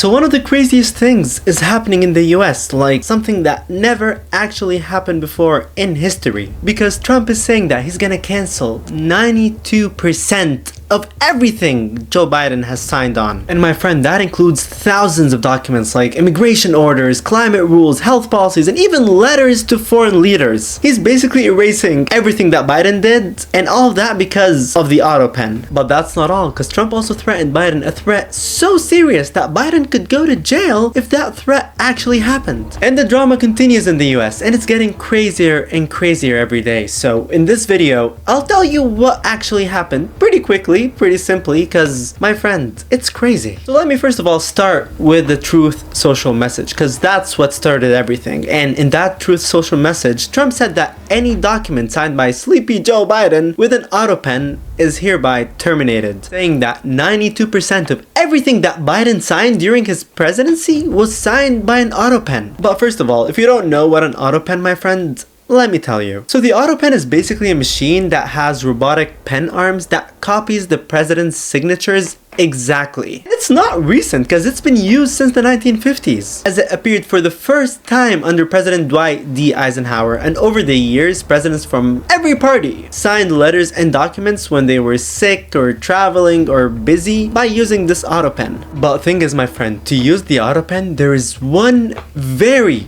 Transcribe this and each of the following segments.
So one of the craziest things is happening in the US, like something that never actually happened before in history. Because Trump is saying that he's gonna cancel 92% of everything Joe Biden has signed on. And my friend, that includes thousands of documents like immigration orders, climate rules, health policies, and even letters to foreign leaders. He's basically erasing everything that Biden did, and all of that because of the autopen. But that's not all, because Trump also threatened Biden a threat so serious that Biden could go to jail if that threat actually happened. And the drama continues in the US, and it's getting crazier and crazier every day. So in this video, I'll tell you what actually happened pretty quickly, pretty simply, because my friend, it's crazy. So let me first of all start with the Truth Social message, because that's what started everything. And in that Truth Social message, Trump said that any document signed by sleepy Joe Biden with an autopen is hereby terminated, saying that 92% of everything that Biden signed during his presidency was signed by an autopen. But first of all, if you don't know what an autopen, my friend, let me tell you. So the autopen is basically a machine that has robotic pen arms that copies the president's signatures exactly. It's not recent because it's been used since the 1950s, as it appeared for the first time under President Dwight D. Eisenhower, and over the years, presidents from every party signed letters and documents when they were sick or traveling or busy by using this autopen. But thing is, my friend, to use the autopen, there is one very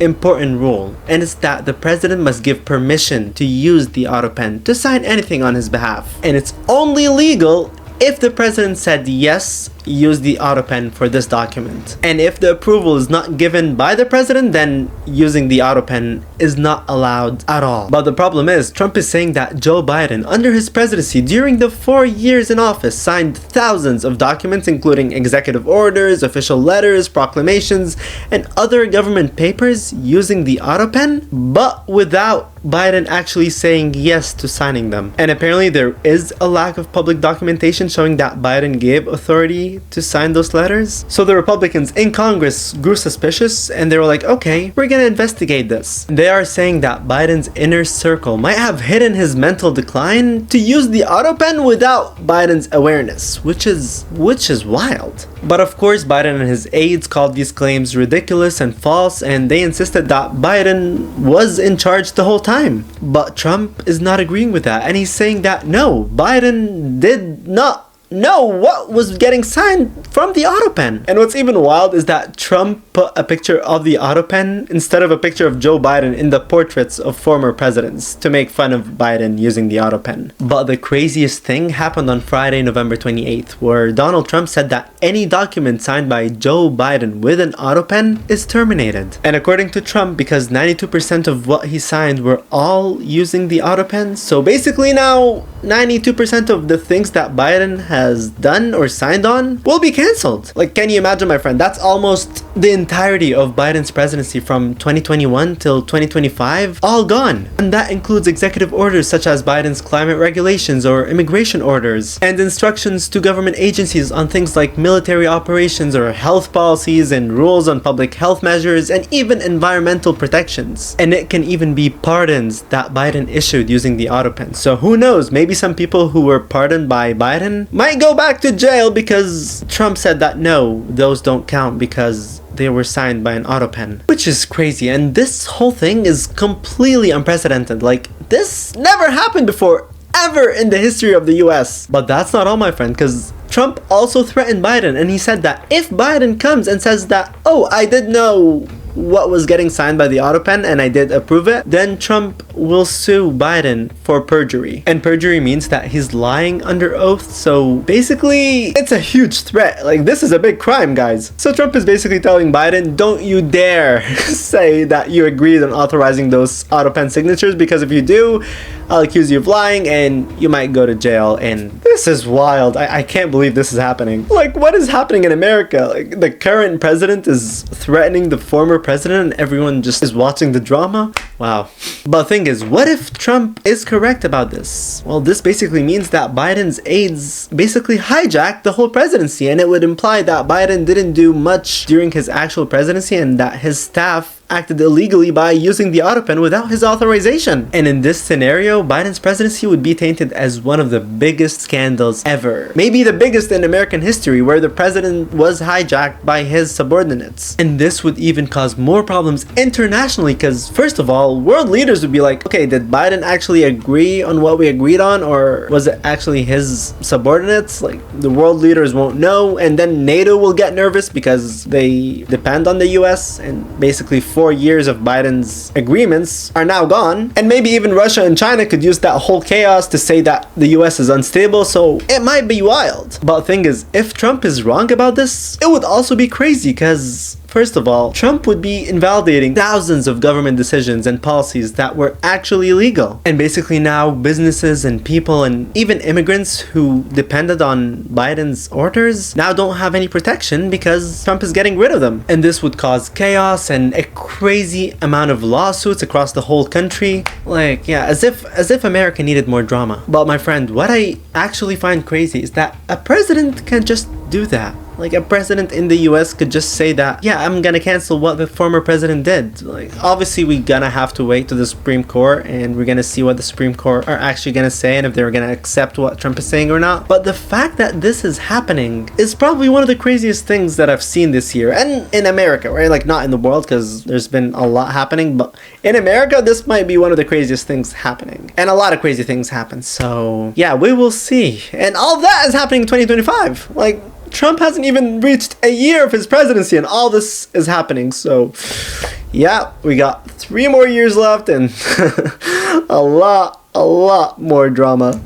important rule, and it's that the president must give permission to use the autopen to sign anything on his behalf. And it's only legal if the president said yes, use the autopen for this document. And if the approval is not given by the president, then using the autopen is not allowed at all. But the problem is, Trump is saying that Joe Biden, under his presidency during the 4 years in office, signed thousands of documents, including executive orders, official letters, proclamations, and other government papers using the autopen, but without Biden actually saying yes to signing them. And apparently there is a lack of public documentation showing that Biden gave authority to sign those letters. So the Republicans in Congress grew suspicious, and they were like, okay, we're gonna investigate this. They are saying that Biden's inner circle might have hidden his mental decline to use the autopen without Biden's awareness, which is wild. But of course, Biden and his aides called these claims ridiculous and false, and they insisted that Biden was in charge the whole time. But Trump is not agreeing with that, and he's saying that no, Biden did not know what was getting signed from the autopen. And what's even wild is that Trump put a picture of the autopen instead of a picture of Joe Biden in the portraits of former presidents to make fun of Biden using the autopen. But the craziest thing happened on Friday, November 28th, where Donald Trump said that any document signed by Joe Biden with an autopen is terminated. And according to Trump, because 92% of what he signed were all using the autopen, so basically now 92% of the things that Biden has done or signed on will be cancelled. Like, can you imagine, my friend? That's almost the entirety of Biden's presidency from 2021 till 2025, all gone. And that includes executive orders such as Biden's climate regulations or immigration orders, and instructions to government agencies on things like military operations or health policies and rules on public health measures and even environmental protections. And it can even be pardons that Biden issued using the autopen. So who knows, maybe some people who were pardoned by Biden might go back to jail because Trump said that no, those don't count because they were signed by an autopen, which is crazy. And this whole thing is completely unprecedented. Like, this never happened before, ever in the history of the US. But that's not all, my friend, because Trump also threatened Biden, and he said that if Biden comes and says that, oh, I did know what was getting signed by the autopen and I did approve it, then Trump will sue Biden for perjury. And perjury means that he's lying under oath. So basically, it's a huge threat. Like, this is a big crime, guys. So Trump is basically telling Biden, don't you dare say that you agreed on authorizing those autopen signatures, because if you do, I'll accuse you of lying and you might go to jail. And this is wild. I can't believe this is happening. Like, what is happening in America? Like, the current president is threatening the former president and everyone just is watching the drama? Wow. But the thing is, what if Trump is correct about this? Well, this basically means that Biden's aides basically hijacked the whole presidency, and it would imply that Biden didn't do much during his actual presidency and that his staff acted illegally by using the autopen without his authorization. And in this scenario, Biden's presidency would be tainted as one of the biggest scandals ever. Maybe the biggest in American history, where the president was hijacked by his subordinates. And this would even cause more problems internationally because, first of all, world leaders would be like, okay, did Biden actually agree on what we agreed on, or was it actually his subordinates? Like, the world leaders won't know, and then NATO will get nervous because they depend on the US, and basically 4 years of Biden's agreements are now gone. And maybe even Russia and China could use that whole chaos to say that the US is unstable, so it might be wild. But the thing is, if Trump is wrong about this, it would also be crazy because, first of all, Trump would be invalidating thousands of government decisions and policies that were actually legal. And basically now businesses and people and even immigrants who depended on Biden's orders now don't have any protection because Trump is getting rid of them. And this would cause chaos and a crazy amount of lawsuits across the whole country. Like, yeah, as if America needed more drama. But my friend, what I actually find crazy is that a president can just do that. Like, a president in the US could just say that, yeah, I'm gonna cancel what the former president did. Like, obviously we're gonna have to wait to the Supreme Court, and we're gonna see what the Supreme Court are actually gonna say and if they're gonna accept what Trump is saying or not. But the fact that this is happening is probably one of the craziest things that I've seen this year. And in America, right? Like, not in the world, because there's been a lot happening, but in America, this might be one of the craziest things happening. And a lot of crazy things happen. So, yeah, we will see. And all that is happening in 2025. Like, Trump hasn't even reached a year of his presidency and all this is happening. So, yeah, we got 3 more years left and a lot more drama.